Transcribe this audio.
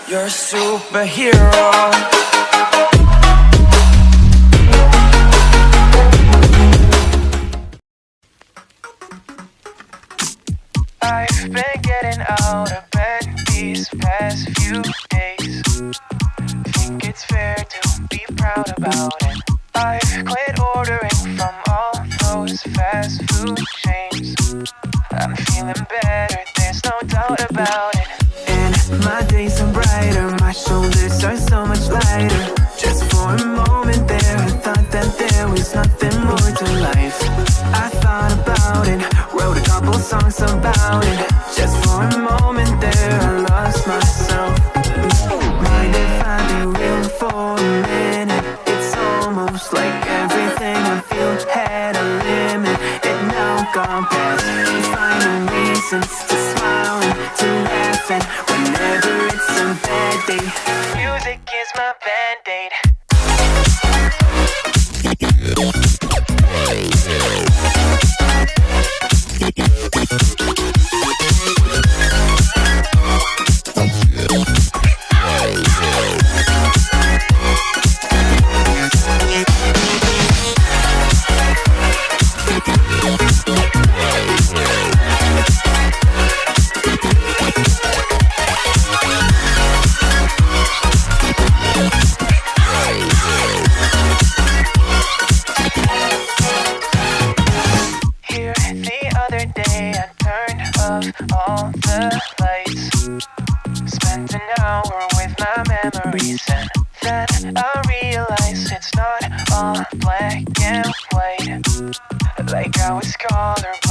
You're a superhero. I've been getting out of bed these past few days. Think it's fair to be proud about it. I've quit ordering from all those fast food chains. I'm feeling better, there's no doubt about it. And my days are brighter, my shoulders are so much lighter. Just for a moment there, I thought that there was nothing more to life. I thought about it, wrote a couple songs about it. Just for a moment there, I lost myself. Mind if I be real for a minute? It's almost like everything I feel had a limit. It now gone past, finding reasons to smile and to laugh. And whenever it's a bad day, music is my band-aid. All the lights, spent an hour with my memories, and then I realized it's not all black and white, like I was colorblind.